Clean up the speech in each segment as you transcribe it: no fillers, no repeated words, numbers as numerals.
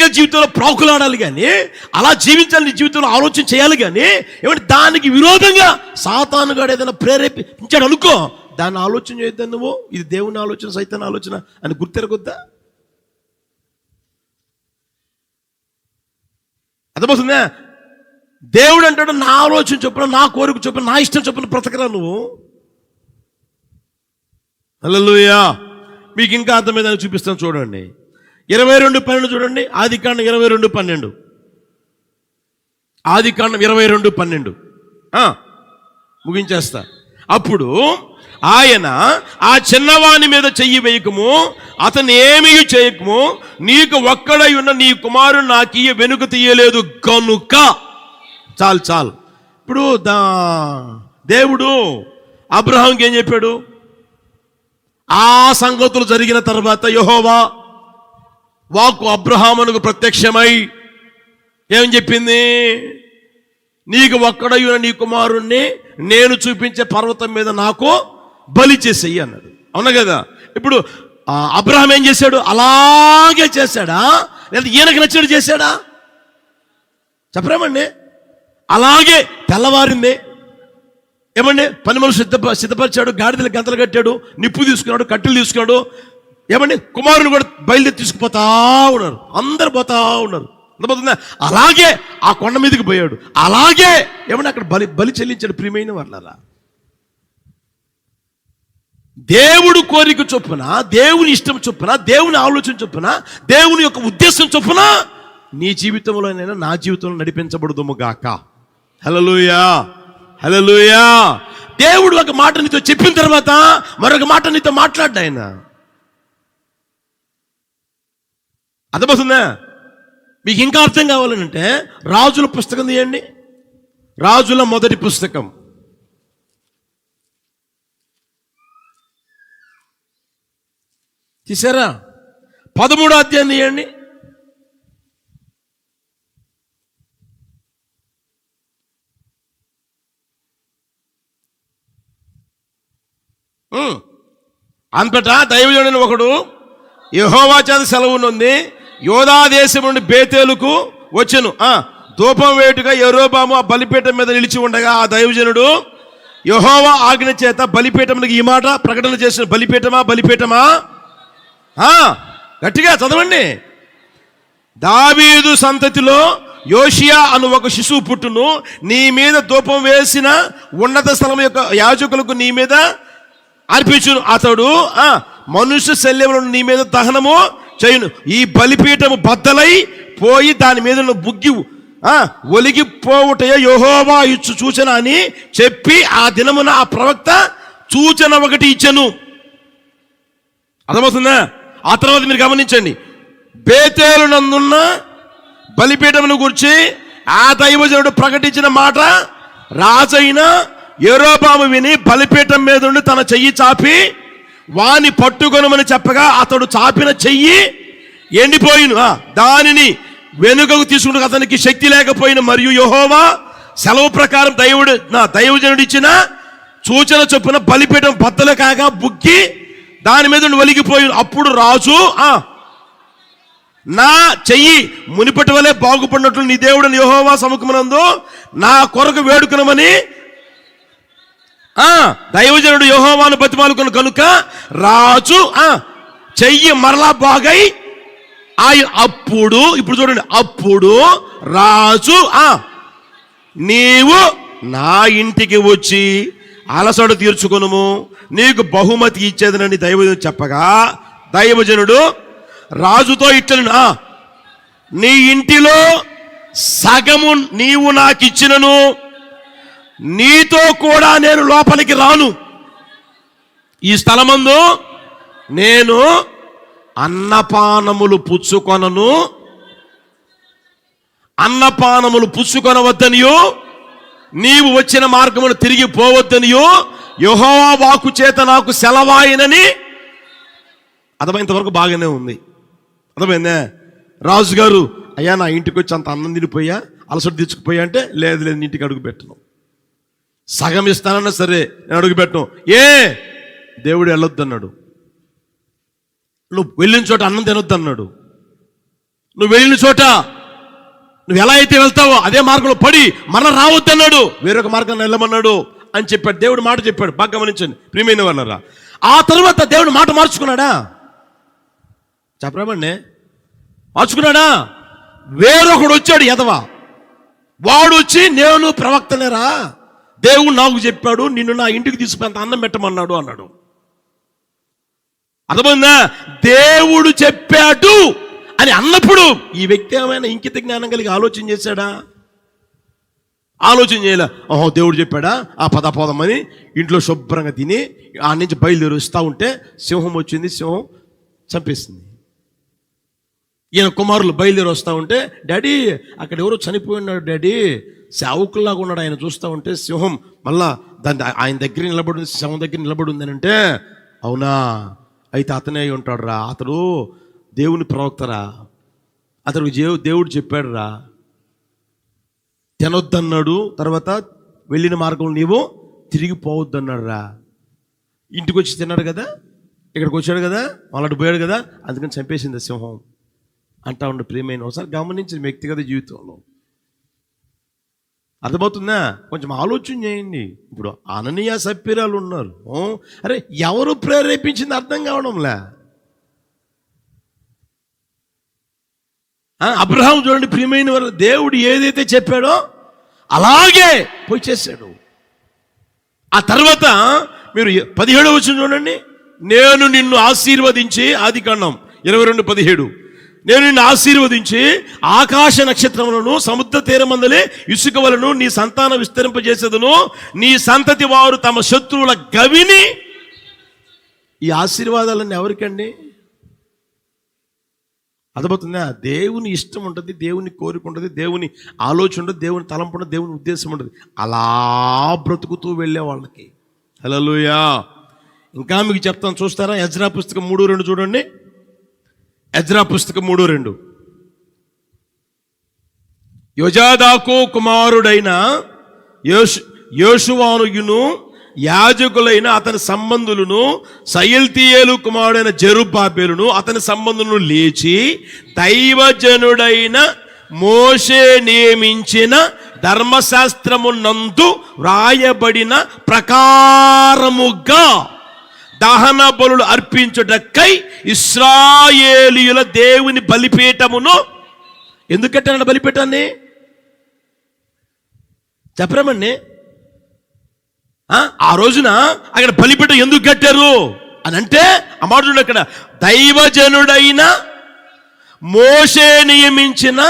వ్యక్తిగత జీవితంలో ప్రాకులాడాలి కానీ, అలా జీవించాలి, నీ జీవితంలో ఆలోచన చేయాలి కానీ, ఏమంటే దానికి విరోధంగా సాతానుగాడు ఏదైనా ప్రేరేపించాడు అనుకో, దాన్ని ఆలోచన చేయొద్దా నువ్వు. ఇది దేవుని ఆలోచన, సైతాన్ ఆలోచన అని గుర్తెరగొద్దా? అర్థమవుతుందా? దేవుడు అంటాడు, నా ఆలోచన చొప్పున, నా కోరిక చొప్పున, నా ఇష్టం చొప్పున బ్రతకరా నువ్వు. హల్లెలూయా. మీకు ఇంకా అర్థమైందని చూపిస్తాను చూడండి. 22:12 చూడండి. ఆదికాండం 22:12. ఆదికాండం 22:12 ముగించేస్తా. అప్పుడు ఆయన, ఆ చిన్నవాని మీద చెయ్యి వేయకము, అతను ఏమీ చేయకము, నీకు ఒక్కడై ఉన్న నీ కుమారుడు నాకు వెనుక తీయలేదు కనుక. చాలు. ఇప్పుడు దేవుడు అబ్రహాంకి ఏం చెప్పాడు? ఆ సంగతులు జరిగిన తర్వాత యెహోవా వాక్కు అబ్రహామునకు ప్రత్యక్షమై ఏం చెప్పింది? నీకు ఒక్కడై ఉన్న నీ కుమారుణ్ణి నేను చూపించే పర్వతం మీద నాకు బలి చేసేయి అన్నాడు. అవునా కదా? ఇప్పుడు అబ్రహాం ఏం చేశాడు? అలాగే చేశాడా, లేదా ఈయనకు నచ్చినట్టు చేశాడా? చెప్పరామండి. అలాగే తెల్లవారింది, ఏమండి, పని మనుషులు సిద్ధపరిచాడు, గాడిదలు గంతలు కట్టాడు, నిప్పు తీసుకున్నాడు, కట్టెలు తీసుకున్నాడు, ఏమండి, కుమారుని కూడా బయలుదేరి తీసుకుపోతా ఉన్నారు, అందరు పోతా ఉన్నారు. అర్థమవుతుందా? అలాగే ఆ కొండ మీదకి పోయాడు, అలాగే ఏమన్నా అక్కడ బలి చెల్లించాడు. ప్రియమైన వాళ్ళరా, దేవుడు కోరిక చొప్పున, దేవుని ఇష్టం చొప్పున, దేవుని ఆలోచన చొప్పున, దేవుని యొక్క ఉద్దేశం చొప్పున నీ జీవితంలోనైనా నా జీవితంలో నడిపించబడుదుము గాక. హల్లెలూయా, హల్లెలూయా. దేవుడు ఒక మాట నీతో చెప్పిన తర్వాత మరొక మాట నీతో మాట్లాడ్డా ఆయన. అర్థమవుతుందా? మీకు ఇంకా అర్థం కావాలంటే రాజుల పుస్తకం తీయండి. రాజుల మొదటి పుస్తకం తీసారా? 13వ అధ్యాయం తీయండి. అంతటా దైవజనుడైన ఒకడు యెహోవా చేత సెలవు నుండి యోధా దేశం నుండి బేతేలుకు వచ్చెను. ధూపం వేటుగా యరొబాము ఆ బలిపీఠం మీద నిలిచి ఉండగా ఆ దైవజనుడు యెహోవా ఆజ్ఞ చేత బలిపీఠమునకు ఈ మాట ప్రకటన చేసిన, బలిపీఠమా. గట్టిగా చదవండి. దావీదు సంతతిలో యోషియా అను ఒక శిశువు పుట్టును, నీ మీద ధూపం వేసిన ఉన్నత స్థలం యొక్క యాజకులకు నీ మీద అర్పించును. అతడు మనుష్య శల్యములను నీ మీద దహనము చేయును. ఈ బలిపీఠము బద్దలై పోయి దాని మీద బుగ్గి ఒలిగిపోవుటయే యెహోవా ఇచ్చు సూచన అని చెప్పి ఆ దినమున ఆ ప్రవక్త సూచన ఒకటి ఇచ్చెను. అర్థమవుతుందా? ఆ తర్వాత మీరు గమనించండి, బేతేలు నందున్న బలిపీఠమును గురించి ఆ దైవజనుడు ప్రకటించిన మాట రాజైన యరొబాము విని బలిపీఠం మీద ఉండి తన చెయ్యి చాపి వాని పట్టుకొనమని చెప్పగా అతడు చాపిన చెయ్యి ఎండిపోయిను. దానిని వెనుకకు తీసుకుంటూ అతనికి శక్తి లేకపోయిన, మరియు యెహోవా సెలవు ప్రకారం దైవజనుడు ఇచ్చిన సూచన చొప్పున బలిపీఠం బద్దలు కాగా బుగ్గి దాని మీద ఒలిగిపోయి. అప్పుడు రాజు, నా చెయ్యి మునిపటి వలె బాగుపడినట్లు నీ దేవుడని యెహోవా సముఖమునందు నా కొరకు వేడుకొనమని దైవజనుడు యెహోవాను బతిమాలుకొను కనుక రాజు చెయ్యి మరలా బాగై అప్పుడు, ఇప్పుడు చూడండి, అప్పుడు రాజు నీవు నా ఇంటికి వచ్చి అలసట తీర్చుకొనుము, నీకు బహుమతి ఇచ్చేదనని దైవజనుడు చెప్పగా దైవజనుడు రాజుతో ఇట్లను, నీ ఇంటిలో సగము నీవు నాకు ఇచ్చినను నీతో కూడా నేను లోపలికి రాను. ఈ స్థలమందు నేను అన్నపానములు పుచ్చుకొనవద్దనియో నీవు వచ్చిన మార్గమును తిరిగి పోవద్దనియో యెహోవా వాక్కు చేత నాకు సెలవాయినని. అర్థమైనంతవరకు బాగానే ఉంది. అర్థమైందే? రాజుగారు, అయ్యా నా ఇంటికి వచ్చి అంత అన్నం తినిపోయా, అలసట తెచ్చుకుపోయా అంటే, లేదు ఇంటికి అడుగు పెట్టను, సగం ఇస్తానన్నా సరే నేను అడుగు పెట్టను. దేవుడు వెళ్ళొద్దు అన్నాడు, నువ్వు వెళ్ళిన చోట అన్నం తినొద్దు అన్నాడు. నువ్వు వెళ్ళిన చోట నువ్వు ఎలా అయితే వెళ్తావో అదే మార్గంలో పడి మన రావద్దన్నాడు, వేరొక మార్గాన్ని వెళ్ళమన్నాడు అని చెప్పాడు. దేవుడు మాట చెప్పాడు. బాగా గమనించండి ప్రియమైన వాళ్ళరా. ఆ తర్వాత దేవుడు మాట మార్చుకున్నాడా? చెప్పరామండి, మార్చుకున్నాడా? వేరొకడు వచ్చాడు, ఎదవా. వాడు వచ్చి నేను ప్రవక్తనేరా, దేవుడు నాకు చెప్పాడు నిన్ను నా ఇంటికి తీసుకుని అన్నం పెట్టమన్నాడు అన్నాడు. అర్థమైందా? దేవుడు చెప్పాడు అని అన్నప్పుడు ఈ వ్యక్తి ఏమైనా ఇంకిత జ్ఞానం కలిగి ఆలోచన చేశాడా? ఆలోచన చేయలే. ఓహో దేవుడు చెప్పాడా, ఆ పోదామని ఇంట్లో శుభ్రంగా తిని ఆ నుంచి బయలుదేరి వస్తూ ఉంటే సింహం వచ్చింది, సింహం చంపేసింది. ఈయన కుమారులు బయలుదేరి వస్తూ ఉంటే, డాడీ అక్కడ ఎవరో చనిపోయినాడు డాడీ, సేవకుల్లాగా ఉన్నాడు ఆయన చూస్తూ ఉంటే, సింహం మళ్ళా దాని ఆయన దగ్గర నిలబడి ఉంది, సింహం దగ్గర నిలబడి ఉంది అని అంటే, అవునా అయితే అతనే అయి ఉంటాడు రా, అతడు దేవుని ప్రవక్తరా, అతడు దేవుడు చెప్పాడు రా, తినొద్దన్నాడు, తర్వాత వెళ్ళిన మార్గం నీవు తిరిగి పోవద్దన్నాడు రా. ఇంటికి వచ్చి తిన్నాడు కదా, ఇక్కడికి వచ్చాడు కదా, వాళ్ళకి పోయాడు కదా, అందుకని చంపేసింది సింహం అంటా ఉండే. ప్రియమైన ఒకసారి గమనించిన వ్యక్తిగత జీవితంలో అర్థమవుతుందా? కొంచెం ఆలోచన చేయండి. ఇప్పుడు అననీయ సప్పీరాలు ఉన్నారు, అరే ఎవరు ప్రేరేపించింది అర్థం కావడంలే. అబ్రహాం చూడండి ప్రియమైన వారు, దేవుడు ఏదైతే చెప్పాడో అలాగే పోయి చేశాడు. ఆ తర్వాత మీరు 17వ వచనం చూడండి. నేను నిన్ను ఆశీర్వదించి, ఆదికాండం 22:17, నేను నిన్ను ఆశీర్వదించి ఆకాశ నక్షత్రములను సముద్ర తీరమందలే ఇసుక వలను నీ సంతానం విస్తరింపజేసేదను, నీ సంతతి వారు తమ శత్రువుల గవిని. ఈ ఆశీర్వాదాలన్నీ ఎవరికండి? అర్థమవుతుందా? దేవుని ఇష్టం ఉంటుంది, దేవుని కోరిక ఉంటుంది, దేవుని ఆలోచన ఉంటుంది, దేవుని తలంపు ఉంటుంది, దేవుని ఉద్దేశం ఉంటుంది. అలా బ్రతుకుతూ వెళ్ళే వాళ్ళకి. హల్లెలూయా. ఇంకా మీకు చెప్తాను, చూస్తారా? ఎజ్రా పుస్తకం 3:2 చూడండి. ఎజ్రా పుస్తకం 3:2. యోజాదాకు కుమారుడైన యోషువానును యాజకులైన అతని సంబంధులను సయల్తీయేలు కుమారుడైన జెరుబ్బాబెలును అతని సంబంధులను లేచి దైవజనుడైన మోషే నియమించిన ధర్మశాస్త్రమునందు వ్రాయబడిన ప్రకారముగా దహన బలులు అర్పించుటకై ఇశ్రాయేలీయుల దేవుని బలిపీఠమును. ఎందుకు కట్టారంట బలిపీఠాన్ని? చెప్పరామండి. ఆ రోజున అక్కడ బలిపీఠం ఎందుకు కట్టారు అని అంటే, ఆ మాట చూడండి, అక్కడ దైవజనుడైన మోషే నియమించిన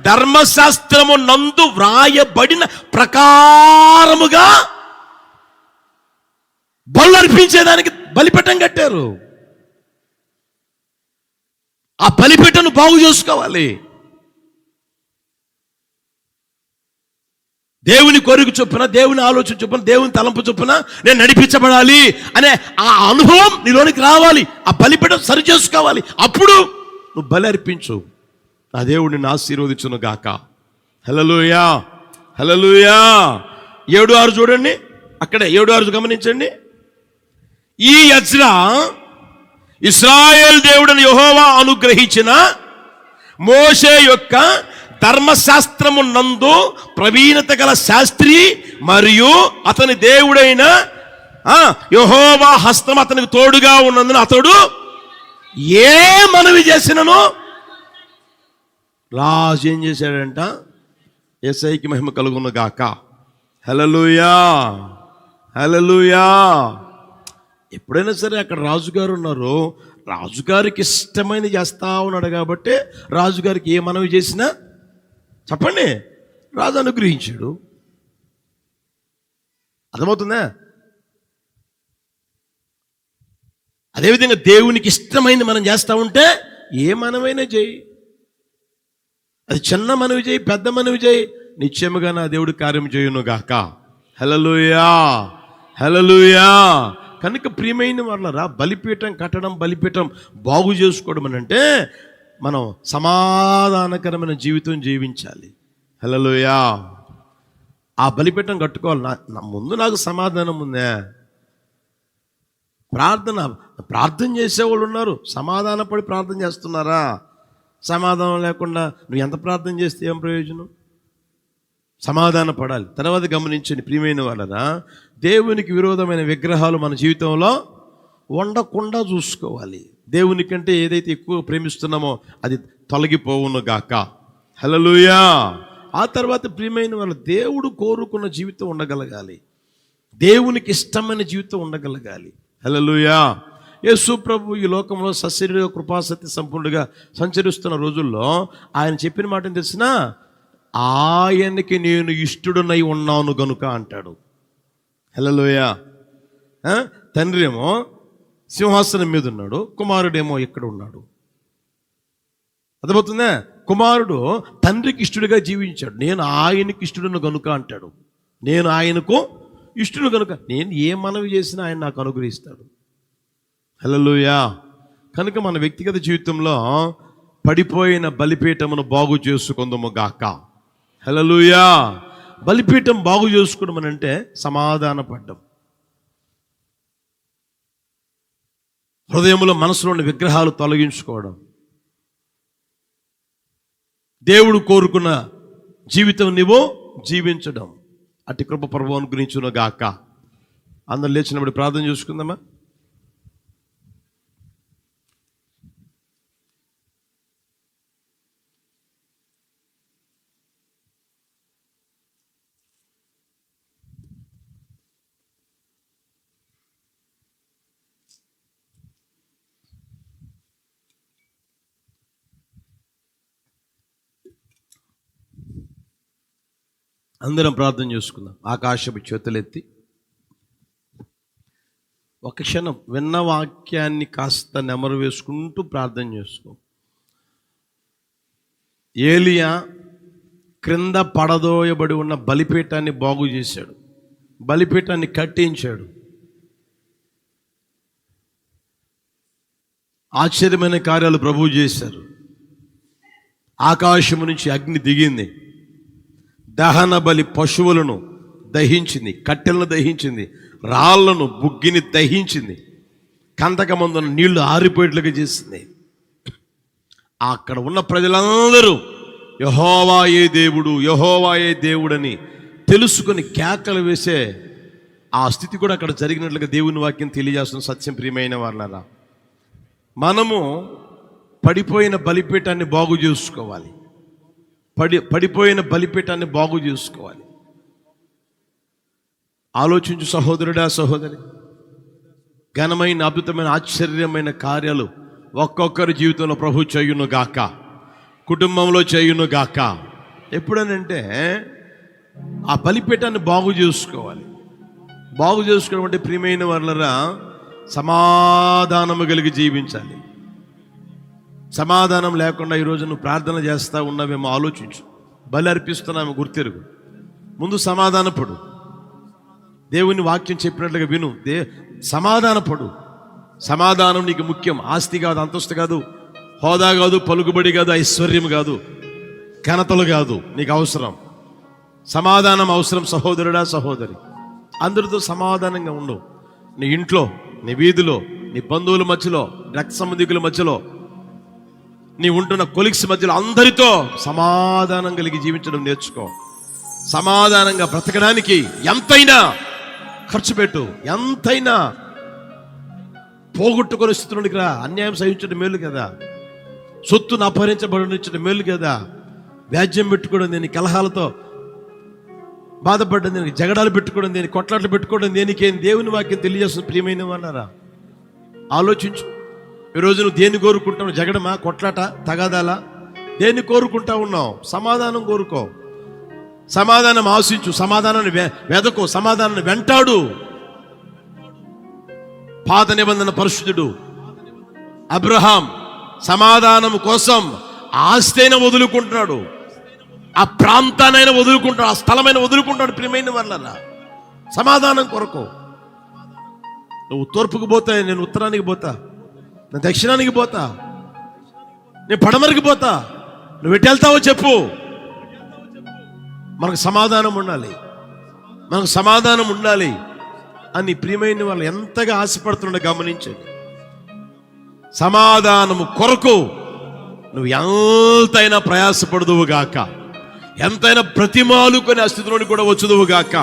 ధర్మశాస్త్రము నందు వ్రాయబడిన ప్రకారముగా బలు అర్పించేదానికి బలిపీఠం కట్టారు. ఆ బలిపీఠను బాగు చేసుకోవాలి. దేవుని కోరిక చొప్పున, దేవుని ఆలోచన చొప్పున, దేవుని తలంపు చొప్పున నేను నడిపించబడాలి అనే ఆ అనుభవం నీలోనికి రావాలి. ఆ బలిపీఠం సరి చేసుకోవాలి. అప్పుడు నువ్వు బలి అర్పించు, నా దేవుడు నిన్ను ఆశీర్వదించును గాక. హల్లెలూయా, హల్లెలూయా. 7:6 చూడండి. అక్కడే 7:6 గమనించండి. ఈ ఎజ్రా ఇశ్రాయేల్ దేవుడని యెహోవా అనుగ్రహించిన మోషే యొక్క ధర్మశాస్త్రము నందు ప్రవీణత గల శాస్త్రి మరియు అతని దేవుడైన యెహోవా హస్తం అతనికి తోడుగా ఉన్నందున అతడు ఏ మనవి చేసినను రాజు ఏం చేశాడంట? యేసయ్యకి మహిమ కలుగును గాక. హల్లెలూయా, హల్లెలూయా. ఎప్పుడైనా సరే అక్కడ రాజుగారు ఉన్నారు, రాజుగారికి ఇష్టమైనది చేస్తా ఉన్నాడు కాబట్టి రాజుగారికి ఏ మనవి చేసినా చెప్పండి రాజు అనుగ్రహించాడు. అర్థమవుతుందా? అదేవిధంగా దేవునికి ఇష్టమైంది మనం చేస్తూ ఉంటే ఏ మనమైనా చేయి, అది చిన్న మనవి చేయి, పెద్ద మనవి చేయి, నిశ్చయముగా నా దేవుడు కార్యం చేయును గాక. హల్లెలూయా, హల్లెలూయా. కనుక ప్రియమైన వాళ్ళరా, బలిపీఠం కట్టడం, బలిపీఠం బాగు చేసుకోవడం అని అంటే మనం సమాధానకరమైన జీవితం జీవించాలి. హల్లెలూయా. ఆ బలిపీఠం కట్టుకోవాలి. ముందు నాకు సమాధానం ఉందే. ప్రార్థన చేసేవాళ్ళు ఉన్నారు, సమాధానపడి ప్రార్థన చేస్తున్నారా? సమాధానం లేకుండా నువ్వు ఎంత ప్రార్థన చేస్తే ఏం ప్రయోజనం? సమాధాన పడాలి. తర్వాత గమనించండి ప్రియమైన వాళ్ళరా, దేవునికి విరోధమైన విగ్రహాలు మన జీవితంలో ఉండకుండా చూసుకోవాలి. దేవుని కంటే ఏదైతే ఎక్కువ ప్రేమిస్తున్నామో అది తొలగిపోవును గాక. హల్లెలూయా. ఆ తర్వాత ప్రియమైన వాళ్ళు, దేవుడు కోరుకున్న జీవితం ఉండగలగాలి, దేవునికి ఇష్టమైన జీవితం ఉండగలగాలి. హల్లెలూయా. యేసు ప్రభు ఈ లోకంలో సశరీర కృపాసత్య సంపూర్ణంగా సంచరిస్తున్న రోజుల్లో ఆయన చెప్పిన మాట తెలిసినా, ఆయనకి నేను ఇష్టడునై ఉన్నాను గనుక అంటాడు. హల్లెలూయా. తండ్రి ఏమో సింహాసనం మీద ఉన్నాడు, కుమారుడేమో ఇక్కడ ఉన్నాడు. అర్థమవుతుందా? కుమారుడు తండ్రికి ఇష్టడుగా జీవించాడు. నేను ఆయనకి ఇష్టడును గనుక అంటాడు. నేను ఆయనకు ఇష్టడు కనుక నేను ఏ మనవి చేసినా ఆయన నాకు అనుగ్రహిస్తాడు. హల్లెలూయా. కనుక మన వ్యక్తిగత జీవితంలో పడిపోయిన బలిపీఠమును బాగు చేసుకుందాము గాక. హల్లెలూయా. బలిపీఠం బాగు చేసుకోవడం అంటే సమాధాన పడ్డం. హృదయంలో మనసులోని విగ్రహాలు తొలగించుకోవడం, దేవుడు కోరుకున్న జీవితం నీవు జీవించడం. అట్టి కృప ప్రభువును గురించును గాక. అందరు లేచినప్పుడు ప్రార్థన చేసుకుందామా? అందరం ప్రార్థన చేసుకుందాం. ఆకాశపు చేతులెత్తి ఒక క్షణం విన్న వాక్యాన్ని కాస్త నెమరు వేసుకుంటూ ప్రార్థన చేసుకో. ఏలియా క్రింద పడదోయబడి ఉన్న బలిపీఠాన్ని బాగు చేశాడు, బలిపీఠాన్ని కట్టించాడు. ఆశ్చర్యమైన కార్యాలు ప్రభువు చేశారు. ఆకాశము నుంచి అగ్ని దిగింది, దహన బలి పశువులను దహించింది, కట్టెలను దహించింది, రాళ్లను బుగ్గిని దహించింది, కందకమందున నీళ్లు ఆరిపోయేట్లుగా చేసింది. అక్కడ ఉన్న ప్రజలందరూ యెహోవాయే దేవుడు, యెహోవాయే దేవుడని తెలుసుకొని కేకలు వేసే ఆ స్థితి కూడా అక్కడ జరిగినట్లుగా దేవుని వాక్యం తెలియజేస్తున్న సత్యం. ప్రియమైన వాళ్ళరా, మనము పడిపోయిన బలిపీఠాన్ని బాగు చేసుకోవాలి. పడిపోయిన బలిపీఠాన్ని బాగు చేసుకోవాలి. ఆలోచించు సహోదరుడా, సహోదరి. ఘనమైన, అద్భుతమైన, ఆశ్చర్యమైన కార్యాలు ఒక్కొక్కరి జీవితంలో ప్రభు చేయును గాక, కుటుంబంలో చేయును గాక. ఎప్పుడనంటే ఆ బలిపీఠాన్ని బాగు చేసుకోవాలి. బాగు చేసుకోవడం అంటే ప్రియమైన వాళ్ళరా, సమాధానము కలిగి జీవించాలి. సమాధానం లేకుండా ఈరోజు నువ్వు ప్రార్థన చేస్తూ ఉన్నావేమో ఆలోచించు. బలి అర్పిస్తున్నాము గుర్తెరుగు. ముందు సమాధానపడు. దేవుని వాక్యం చెప్పినట్లుగా విను. సమాధానపడు. సమాధానం నీకు ముఖ్యం. ఆస్తి కాదు, అంతస్తు కాదు, హోదా కాదు, పలుకుబడి కాదు, ఐశ్వర్యం కాదు, ఘనతలు కాదు. నీకు అవసరం సమాధానం. అవసరం సహోదరుడా, సహోదరి. అందరితో సమాధానంగా ఉండు. నీ ఇంట్లో, నీ వీధిలో, నీ బంధువుల మధ్యలో, రక్త సంబంధికుల మధ్యలో, నీ ఉంటున్న కొలీగ్స్ మధ్యలో అందరితో సమాధానం కలిగి జీవించడం నేర్చుకో. సమాధానంగా బ్రతకడానికి ఎంతైనా ఖర్చు పెట్టు, ఎంతైనా పోగొట్టుకొని స్థితిలోనికి రా. అన్యాయం సహించడం మేలు కదా, సొత్తును అపహరించబడించడం మేలు కదా. వ్యాజ్యం పెట్టుకోవడం దేని, కలహాలతో బాధపడడం దేనికి, జగడాలు పెట్టుకోవడం దేనికి, కొట్లాట్లు పెట్టుకోవడం దేనికి? దేవుని వాక్యం తెలియజేస్తుంది. ప్రియమైన వాళ్ళారా, ఆలోచించు. ఈరోజు నువ్వు దేన్ని కోరుకుంటావు? జగడమా, కొట్లాట, తగాదాలా? దేన్ని కోరుకుంటా ఉన్నావు? సమాధానం కోరుకో, సమాధానం ఆశించు, సమాధానాన్ని వెదకు, సమాధానాన్ని వెంటాడు. పాత నిబంధన పరిశుద్ధుడు అబ్రహాం సమాధానం కోసం ఆస్తైనా వదులుకుంటున్నాడు, ఆ ప్రాంతానైనా వదులుకుంటాడు, ఆ స్థలమైన వదులుకుంటాడు. ప్రియమైన వాళ్ళ సమాధానం కొరకు. నువ్వు తూర్పుకు పోతా, నేను ఉత్తరానికి పోతా, నేను దక్షిణానికి పోతా, నేను పడమరికి పోతా, నువ్వు ఎటు వెళ్తావో చెప్పు. మనకు సమాధానం ఉండాలి, మనకు సమాధానం ఉండాలి అని ప్రియమైన వాళ్ళు ఎంతగా ఆశపడుతుండో గమనించండి. సమాధానము కొరకు నువ్వు ఎంతైనా ప్రయాసపడదువు గాక, ఎంతైనా ప్రతిమాలుకొని ఆ స్థితిలోని కూడా వచ్చుదువు గాక.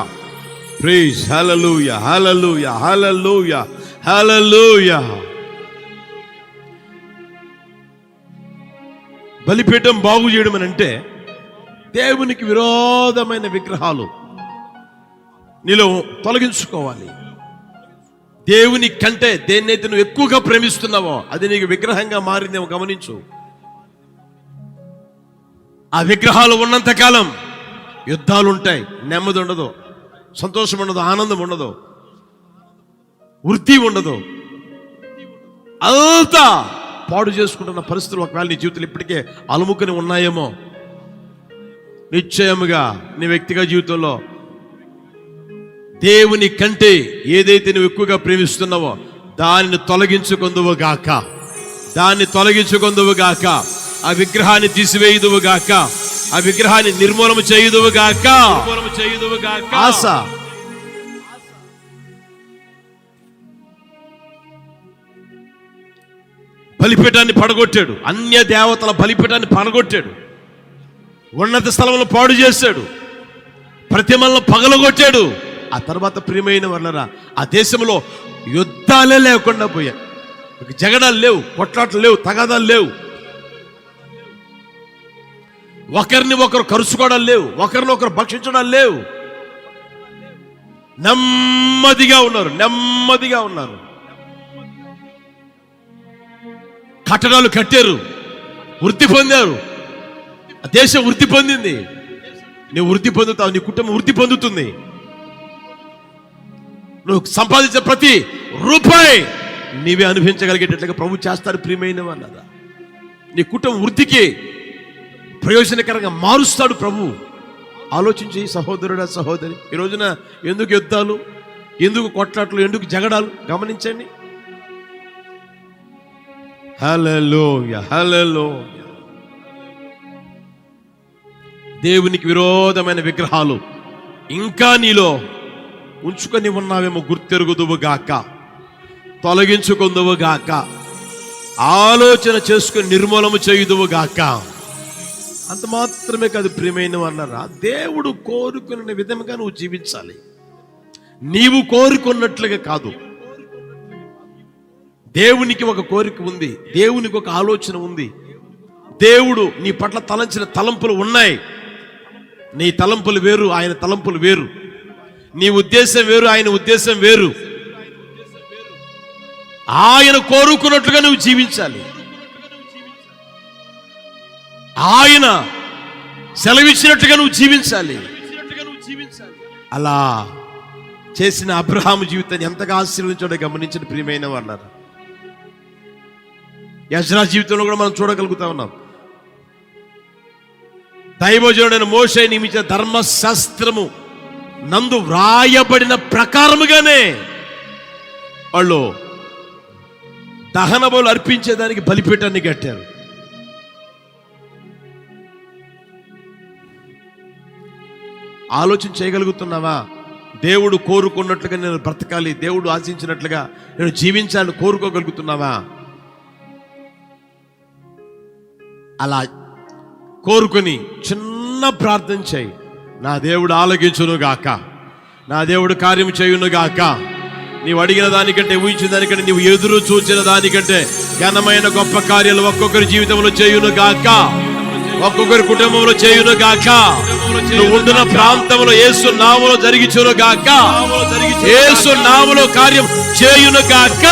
ప్రైజ్ హల్లెలూయా, హల్లెలూయా, హల్లెలూయా, హల్లెలూయా. బలిపీఠం బాగు చేయడం అని అంటే దేవునికి విరోధమైన విగ్రహాలు నీలో తొలగించుకోవాలి. దేవుని కంటే దేన్నైతే నువ్వు ఎక్కువగా ప్రేమిస్తున్నావో అది నీకు విగ్రహంగా మారిందేమో గమనించు. ఆ విగ్రహాలు ఉన్నంత కాలం యుద్ధాలు ఉంటాయి, నెమ్మది ఉండదు, సంతోషం ఉండదు, ఆనందం ఉండదు, వృద్ధి ఉండదు. అంతా పాడు చేసుకుంటున్న పరిస్థితులు ఒకవేళ నీ జీవితంలో ఇప్పటికే అలుముకొని ఉన్నాయేమో. నిశ్చయముగా నీ వ్యక్తిగత జీవితంలో దేవుని కంటే ఏదైతే నువ్వు ఎక్కువగా ప్రేమిస్తున్నావో దానిని తొలగించుకొందువు గాక, దాన్ని తొలగించుకొందువు గాక. ఆ విగ్రహాన్ని తీసివేయుదువు గాక, ఆ విగ్రహాన్ని నిర్మూలన చేయుదువు గాక. ఆశ, బలిపీఠాన్ని పడగొట్టాడు, అన్య దేవతల బలిపీఠాన్ని పడగొట్టాడు, ఉన్నత స్థలంలో పాడు చేశాడు, ప్రతిమలను పగలగొట్టాడు. ఆ తర్వాత ప్రియమైన వాళ్ళరా ఆ దేశంలో యుద్ధాలే లేకుండా పోయాయి. జగడాలు లేవు, కొట్లాటలు లేవు, తగాదాలు లేవు, ఒకరిని ఒకరు కరుచుకోవడాలు లేవు, ఒకరిని ఒకరు భక్షించడాలు లేవు. నెమ్మదిగా ఉన్నారు, నెమ్మదిగా ఉన్నారు. కట్టడాలు కట్టారు, వృద్ధి పొందారు, దేశం వృద్ధి పొందింది. నువ్వు వృద్ధి పొందుతావు, నీ కుటుంబం వృద్ధి పొందుతుంది. నువ్వు సంపాదించే ప్రతి రూపాయి నీవే అనుభవించగలిగేటట్లుగా ప్రభు చేస్తారు. ప్రియమైన వాళ్ళదా, నీ కుటుంబం వృద్ధికి ప్రయోజనకరంగా మారుస్తాడు ప్రభు. ఆలోచించి సహోదరుడా, సహోదరి, ఈ రోజున ఎందుకు యుద్ధాలు, ఎందుకు కొట్లాట్లు, ఎందుకు జగడాలు గమనించండి. హల్లెలూయా, హల్లెలూయా. దేవునికి విరోధమైన విగ్రహాలు ఇంకా నీలో ఉంచుకొని ఉన్నావేమో గుర్తెరుగుదువు గాక, తొలగించుకుందువు గాక, ఆలోచన చేసుకుని నిర్మూలన చేయుదువు గాక. అంత మాత్రమే కాదు ప్రియమైన వాళ్ళరా, దేవుడు కోరుకున్న విధంగా నువ్వు జీవించాలి. నీవు కోరుకున్నట్లుగా కాదు. దేవునికి ఒక కోరిక ఉంది, దేవునికి ఒక ఆలోచన ఉంది. దేవుడు నీ పట్ల తలంచిన తలంపులు ఉన్నాయి. నీ తలంపులు వేరు, ఆయన తలంపులు వేరు. నీ ఉద్దేశం వేరు, ఆయన ఉద్దేశం వేరు. ఆయన కోరుకున్నట్లుగా నువ్వు జీవించాలి. ఆయన సెలవిచ్చినట్టుగా నువ్వు జీవించాలి. అలా చేసిన అబ్రహాము జీవితాన్ని ఎంతగా ఆశీర్వదించాడో గమనించిన ప్రియమైన వాళ్ళారా, యజ్రా జీవితంలో కూడా మనం చూడగలుగుతా ఉన్నాం. దైవజనుడైన మోషే నియమించిన ధర్మశాస్త్రము నందు వ్రాయబడిన ప్రకారముగానే వాళ్ళు దహన బలులు అర్పించేదానికి బలిపీఠాన్ని కట్టారు. ఆలోచన చేయగలుగుతున్నావా? దేవుడు కోరుకున్నట్లుగా నేను బ్రతకాలి, దేవుడు ఆశించినట్లుగా నేను జీవించాలని కోరుకోగలుగుతున్నావా? అలా కోరుకొని చిన్న ప్రార్థన చేయి. నా దేవుడు ఆలకించును గాక, నా దేవుడు కార్యం చేయును గాక. నీవు అడిగిన దానికంటే, ఊహించిన దానికంటే, నీవు ఎదురు చూచిన దానికంటే ఘనమైన గొప్ప కార్యాలు ఒక్కొక్కరి జీవితంలో చేయును గాక, ఒక్కొక్కరి కుటుంబంలో చేయును గాక. నువ్వు ఉంటున్న ప్రాంతంలో యేసు నామములో జరిగించును గాక, యేసు నామములో కార్యం చేయును గాక,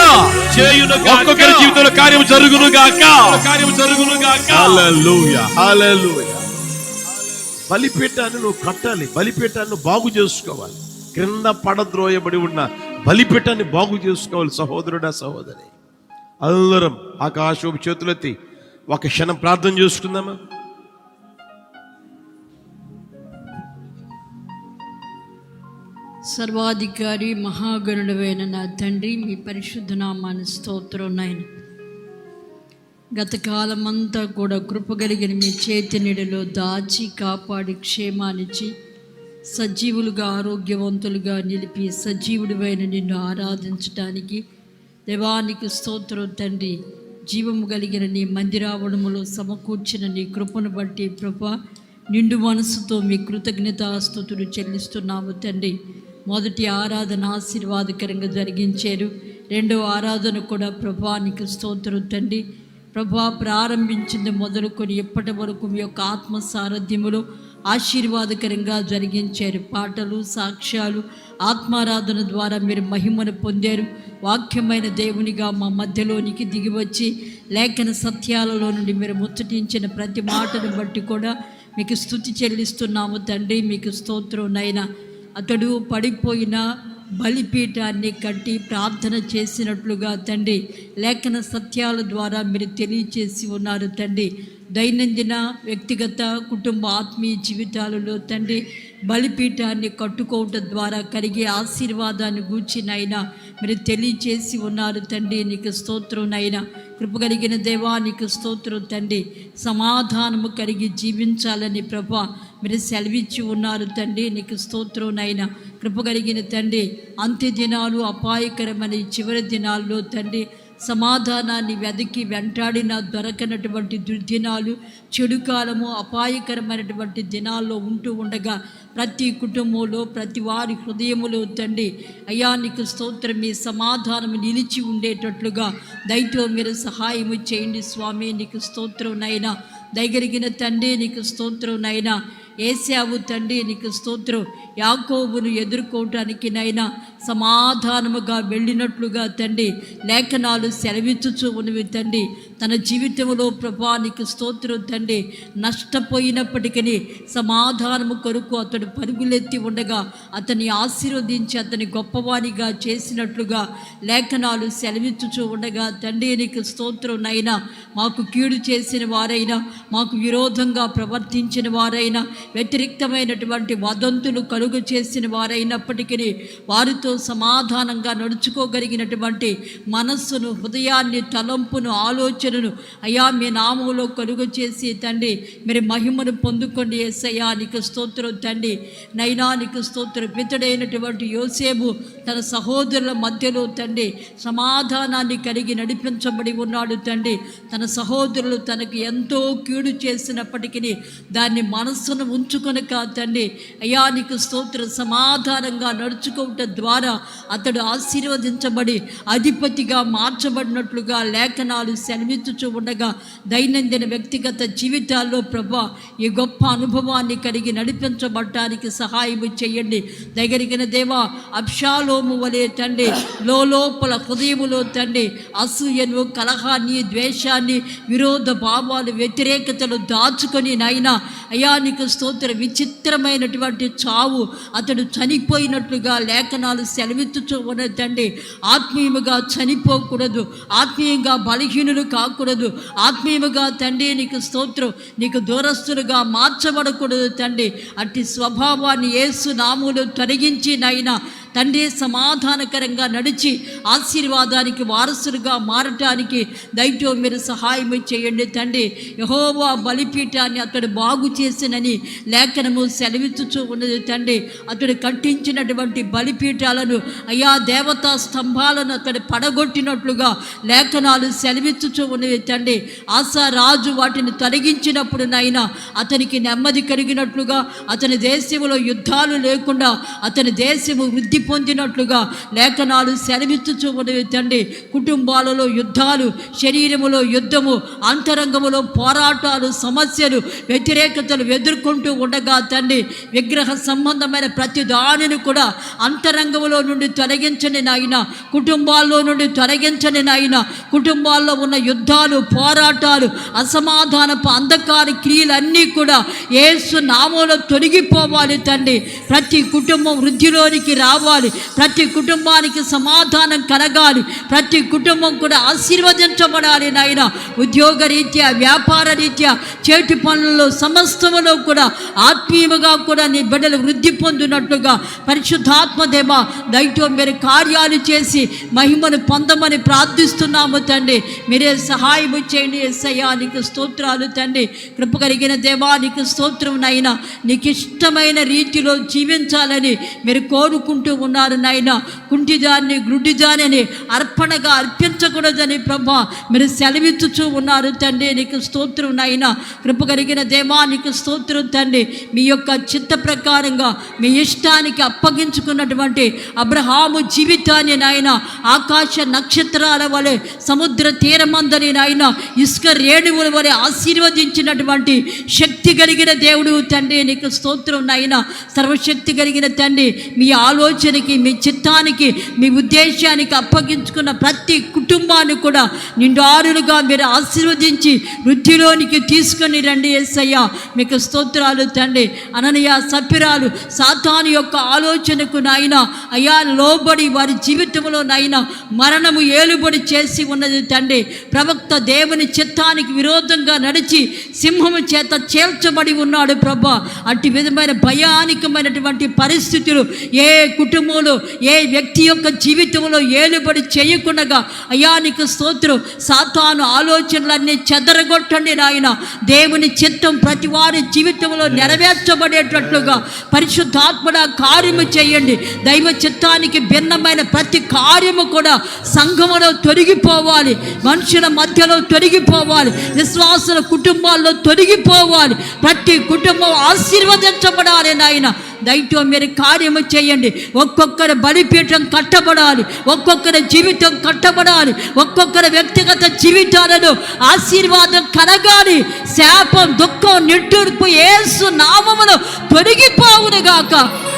ఒక్కొక్కరి జీవితంలో కార్యం జరుగును గాక, జరుగును గాక. హల్లెలూయా, హల్లెలూయా. బలిపీఠాన్ని నువ్వు కట్టాలి, బలిపీఠాన్ని బాగు చేసుకోవాలి. క్రింద పడద్రోయబడి ఉన్న బలిపీఠాన్ని బాగు చేసుకోవాలి. సహోదరుడా, సహోదరి, అందరం ఆకాశపు చేతులెత్తి ఒక క్షణం ప్రార్థన చేసుకుందామా? సర్వాధికారి మహాగణుడైన నా తండ్రి, మీ పరిశుద్ధ నామాన్ని స్తోత్రం నాయన. గత కాలమంతా కూడా కృపగలిగిన మీ చేతి నీడలో దాచి కాపాడి క్షేమాన్నిచ్చి సజీవులుగా ఆరోగ్యవంతులుగా నిలిపి సజీవుడివైన నిన్ను ఆరాధించడానికి దేవానికి స్తోత్రం తండ్రి. జీవము కలిగిన నీ మందిరావణములో సమకూర్చిన నీ కృపను బట్టి ప్రభా నిండు మనసుతో మీ కృతజ్ఞతాస్తుతులు చెల్లిస్తున్నాము తండ్రి. మొదటి ఆరాధన ఆశీర్వాదకరంగా జరిగించారు. రెండవ ఆరాధన కూడా ప్రభా నీకు స్తోత్రం తండ్రి. ప్రభా ప్రారంభించింది మొదలుకొని ఎప్పటి వరకు మీ యొక్క ఆత్మ సారథ్యములో ఆశీర్వాదకరంగా జరిగించారు. పాటలు, సాక్ష్యాలు, ఆత్మారాధన ద్వారా మీరు మహిమను పొందారు. వాక్యమైన దేవునిగా మా మధ్యలోనికి దిగివచ్చి లేఖన సత్యాలలో నుండి మీరు ముచ్చటించిన ప్రతి మాటను బట్టి కూడా మీకు స్తుతి చెల్లిస్తున్నాము తండ్రి. మీకు స్తోత్రం నైనా. అతడు పడిపోయిన బలిపీఠాన్ని కట్టి ప్రార్థన చేసినట్లుగా తండ్రి లేఖన సత్యాల ద్వారా మీరు తెలియచేసి ఉన్నారు తండ్రి. దైనందిన వ్యక్తిగత కుటుంబ ఆత్మీయ జీవితాలలో తండ్రి బలిపీఠాన్ని కట్టుకోవటం ద్వారా కలిగే ఆశీర్వాదాన్ని గూర్చినైనా మీరు తెలియచేసి ఉన్నారు తండ్రి. నీకు స్తోత్రం నైనా. కృప కలిగిన దేవా నీకు స్తోత్రం తండ్రి. సమాధానము కలిగి జీవించాలని ప్రభా మీరు సెలవిచ్చి ఉన్నారు తండ్రి. నీకు స్తోత్రం నైనా. కృప కలిగిన తండ్రి అంత్య దినాలు అపాయకరమని చివరి దినాల్లో తండ్రి సమాధానాన్ని వెతికి వెంటాడిన దొరకనటువంటి దుర్దినాలు, చెడు కాలము, అపాయకరమైనటువంటి దినాల్లో ఉంటూ ఉండగా ప్రతి కుటుంబంలో ప్రతి వారి హృదయములో తండ్రి అయ్యా నీకు స్తోత్రం. మీ సమాధానము నిలిచి ఉండేటట్లుగా దయతో మీరు సహాయము చేయండి స్వామి. నీకు స్తోత్రం నైనా. దయగలిగిన తండ్రి నీకు స్తోత్రం నైనా. ఏశావు తండ్రి నీకు స్తోత్రం. యాకోబును ఎదుర్కోవటానికి నైనా సమాధానముగా వెళ్ళినట్లుగా తండ్రి లేఖనాలు సెలవిచ్చుచూ ఉన్నవి తండ్రి. తన జీవితంలో ప్రభా నీకు స్తోత్రం తండ్రి. నష్టపోయినప్పటికీ సమాధానము కొరకు అతడు పరుగులెత్తి ఉండగా అతన్ని ఆశీర్వదించి అతని గొప్పవానిగా చేసినట్లుగా లేఖనాలు సెలవిచ్చుచూ ఉండగా తండ్రి నీకు స్తోత్రం నైనా. మాకు కీడు చేసిన వారైనా, మాకు విరోధంగా ప్రవర్తించిన వారైనా, వ్యతిరేక్తమైనటువంటి వదంతులు కలుగు చేసిన వారైనప్పటికీ వారితో సమాధానంగా నడుచుకోగలిగినటువంటి మనస్సును, హృదయాన్ని, తలంపును, ఆలోచనను అయ్యా మీ నామములో కలుగు చేసి తండ్రి మీరు మహిమను పొందుకోండి యేసయ్యా. నీకు స్తోత్రం తండ్రి. నైనా నీకు స్తోత్రం. పితడైనటువంటి యోసేపు తన సహోదరుల మధ్యలో తండ్రి సమాధానాన్ని కలిగి నడిపించబడి ఉన్నాడు తండ్రి. తన సహోదరులు తనకు ఎంతో కీడు చేసినప్పటికీ దాన్ని మనస్సును ఉంచుకొనక తండ్రి అయ్యా నీకు స్తోత్రం సమాధానంగా నడుచుకోవటం ద్వారా అతడు ఆశీర్వదించబడి అధిపతిగా మార్చబడినట్లుగా లేఖనాలు సెలవిచ్చుచూ ఉండగా దైనందిన వ్యక్తిగత జీవితాల్లో ప్రభా ఈ గొప్ప అనుభవాన్ని కలిగి నడిపించబడటానికి సహాయం చేయండి. దగ్గరిగిన దేవా అబ్షాలోము వలె తండ్రి లోపల హృదయములో తండ్రి అసూయను, కలహాన్ని, ద్వేషాన్ని, విరోధ భావాలు, వ్యతిరేకతలు దాచుకొని నాయనా అయ్యా నీకు స్తోత్ర విచిత్రమైనటువంటి చావు అతడు చనిపోయినట్లుగా లేఖనాలు సెలవిచ్చుచూ ఉన్నది తండ్రి. ఆత్మీయముగా చనిపోకూడదు, ఆత్మీయంగా బలహీనులు కాకూడదు, ఆత్మీయముగా తండ్రి నీకు స్తోత్రం నీకు దూరస్తులుగా మార్చబడకూడదు తండ్రి. అట్టి స్వభావాన్ని యేసు నామములో తొలగించి నాయనా తండ్రి సమాధానకరంగా నడిచి ఆశీర్వాదానికి వారసులుగా మారటానికి దయతో మీరు సహాయం చేయండి తండ్రి. యెహోవా బలిపీఠాన్ని అతడు బాగు చేసినని లేఖనము సెలవిచ్చుచూ ఉన్నది తండ్రి. అతడు కట్టించినటువంటి బలిపీఠాలను అయ్యా దేవతా స్తంభాలను అతడు పడగొట్టినట్లుగా లేఖనాలు సెలవిచ్చుచూ ఉన్నది తండ్రి. ఆశారాజు వాటిని తొలగించినప్పుడు నైనా అతనికి నెమ్మది కలిగినట్లుగా, అతని దేశంలో యుద్ధాలు లేకుండా అతని దేశము వృద్ధి పొందినట్లుగా లేఖనాలు సెలవిచ్చుచూ ఉన్నవి తండ్రి. కుటుంబాలలో యుద్ధాలు, శరీరములో యుద్ధము, అంతరంగములో పోరాటాలు, సమస్యలు, వ్యతిరేకతలు ఎదుర్కొంటూ ఉండగా తండ్రి విగ్రహ సంబంధమైన ప్రతి దానిని కూడా అంతరంగములో నుండి తొలగించని నాయన, కుటుంబాల్లో నుండి తొలగించని నాయన, కుటుంబాల్లో ఉన్న యుద్ధాలు, పోరాటాలు, అసమాధానపు అంధకార క్రియలన్నీ కూడా యేసు నామములో తొలగిపోవాలి తండ్రి. ప్రతి కుటుంబం వృద్ధిలోనికి రావాలి, ప్రతి కుటుంబానికి సమాధానం కలగాలి, ప్రతి కుటుంబం కూడా ఆశీర్వదించబడాలి నాయన. ఉద్యోగ రీత్యా, వ్యాపార రీత్యా, చేతి పనులలో సమస్తములో కూడా ఆత్మీయముగా కూడా నీ బిడ్డలు వృద్ధి పొందినట్లుగా పరిశుద్ధాత్మదేవ దయతో మీరు కార్యాలు చేసి మహిమను పొందమని ప్రార్థిస్తున్నాము తండ్రి. మీరే సహాయం చేయండి యేసయ్యా. నీకు స్తోత్రాలు తండ్రి. కృప కలిగిన దేవా నీకు స్తోత్రం నైనా. నీకు ఇష్టమైన రీతిలో జీవించాలని మీరు కోరుకుంటూ ఉన్నారు నాయన. కుంటిదాన్ని గ్రుడ్డిదాని అర్పణగా అర్పించకూడదని ప్రభా మీరు సెలవిచ్చుచూ ఉన్నారు తండ్రి. నీకు స్తోత్రం నాయన. కృప కలిగిన దేవా నీకు స్తోత్రం తండ్రి. మీ యొక్క చిత్త ప్రకారంగా మీ ఇష్టానికి అప్పగించుకున్నటువంటి అబ్రహాము జీవితాన్ని నాయన ఆకాశ నక్షత్రాల వలె సముద్ర తీరమందని నాయన ఇసుక రేణువుల వలె ఆశీర్వదించినటువంటి శక్తి కలిగిన దేవుడు తండ్రి. నీకు స్తోత్రం నాయన. సర్వశక్తి కలిగిన తండ్రి మీ ఆలోచనకి మీ చిత్తానికి మీ ఉద్దేశానికి అప్పగించుకున్న ప్రతి కుటుంబాన్ని కూడా నిండారులుగా మీరు ఆశీర్వదించి వృద్ధిలోనికి తీసుకొని రండి యేసయ్యా. మీకు స్తోత్రాలు తండ్రి. అననీయ సప్పిరాలు సాతాను యొక్క ఆలోచనకు నాయన అయ్యా లోబడి వారి జీవితంలో నాయన మరణము ఏలుబడి చేసి ఉన్నది తండ్రి. ప్రవక్త దేవుని చిత్తానికి విరోధంగా నడిచి సింహము చేత చేల్చబడి ఉన్నాడు ప్రభా. అట్టి విధమైన భయానికమైనటువంటి పరిస్థితులు ఏ కుటుంబంలో ఏ వ్యక్తి యొక్క జీవితంలో ఏలుబడి చేయకుండా అయ్యా నీకు స్తోత్రం. సాతాను ఆలోచనలన్నీ చెదరగొట్టండి నాయన. దేవుని చిత్తం ప్రతి వారి జీవితంలో నెరవేర్చబడేటట్లుగా పరిశుద్ధాత్మడ కార్యము చేయండి. దైవ చిత్తానికి భిన్నమైన ప్రతి కార్యము కూడా సంఘములో తొలగిపోవాలి, మనుషుల మధ్యలో తొలగిపోవాలి, విశ్వాసుల కుటుంబాల్లో తొలగిపోవాలి. ప్రతి కుటుంబం ఆశీర్వదించబడాలి నాయన. దయతో మీరు కార్యము చేయండి. ఒక్కొక్కరి బలిపీఠం కట్టబడాలి, ఒక్కొక్కరి జీవితం కట్టబడాలి, ఒక్కొక్కరి వ్యక్తిగత జీవితాలను ఆశీర్వాదం కలగాలి. శాపం దుఃఖం నిట్టూర్పు యేసు నామములో తొలగిపోవునుగాక.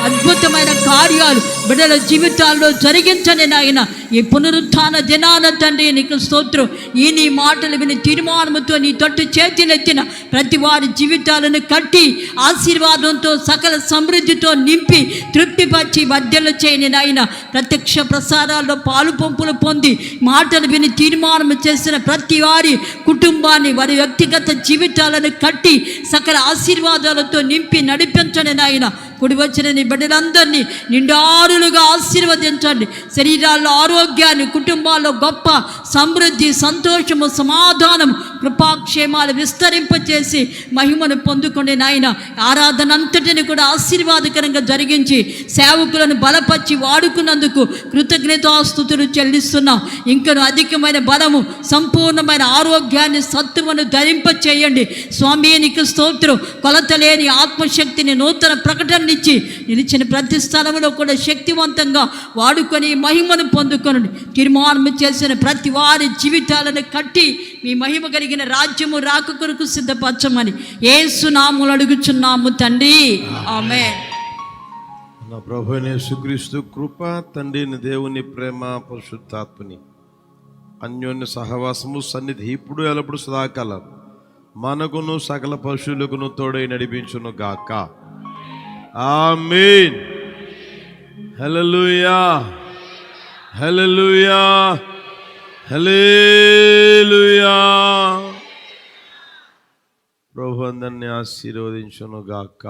అద్భుతమైన కార్యాలు బిడ్డల జీవితాల్లో జరిగించండి నాయన. ఈ పునరుత్థాన దినాన తండ్రి నీకు స్తోత్రం. ఈ నీ మాటలు విని తీర్మానముతో నీ తట్టు చేతులెత్తిన ప్రతి వారి జీవితాలను కట్టి ఆశీర్వాదంతో సకల సమృద్ధితో నింపి తృప్తిపరిచి మధ్యలో చేయని నాయన. ప్రత్యక్ష ప్రసారాల్లో పాలు పంపులు పొంది మాటలు విని తీర్మానం చేసిన ప్రతి వారి కుటుంబాన్ని వారి వ్యక్తిగత జీవితాలను కట్టి సకల ఆశీర్వాదాలతో నింపి నడిపించండి నాయన. కుడి వచ్చిన నీ బిడ్డలందరినీ నిండారులుగా ఆశీర్వదించండి. శరీరాల్లో ఆరోగ్యాన్ని, కుటుంబాల్లో గొప్ప సమృద్ధి, సంతోషము, సమాధానం, కృపాక్షేమాలు విస్తరింపచేసి మహిమను పొందుకోండి నాయన. ఆరాధన అంతటిని కూడా ఆశీర్వాదకరంగా జరిగించి సేవకులను బలపరిచి వాడుకున్నందుకు కృతజ్ఞతాస్తుతులు చెల్లిస్తున్నాం. ఇంకను అధికమైన బలము, సంపూర్ణమైన ఆరోగ్యాన్ని, సత్తువను ధరింపచేయండి స్వామి. నీకు స్తోత్రం. కొలతలేని ఆత్మశక్తిని నూతన ప్రకటన ఇచ్చి నిలిచిన ప్రతి స్థలంలో కూడా శక్తివంతంగా వాడుకొని మహిమను పొందుకొనండి. తీర్మానం చేసిన ప్రతి వారి జీవితాలను కట్టి మీ మహిమ కలిగిన రాజ్యము రాక కొరకు సిద్ధపరచమని యేసు నామములో అడుగుచున్నాము తండ్రి. ఆమేన్. నా ప్రభువైన యేసుక్రీస్తు కృప, తండ్రిని దేవుని ప్రేమ, పరిశుద్ధాత్మని అన్యోన్య సహవాసము సన్నిధి ఇప్పుడు ఎల్లప్పుడు సదాకాలం మనకును సకల పశువులకును తోడై నడిపించును గాక. ఆమేన్. హల్లెలూయా, హల్లెలూయా, హల్లెలూయా. ప్రభు అందరిని ఆశీర్వదించును గాక.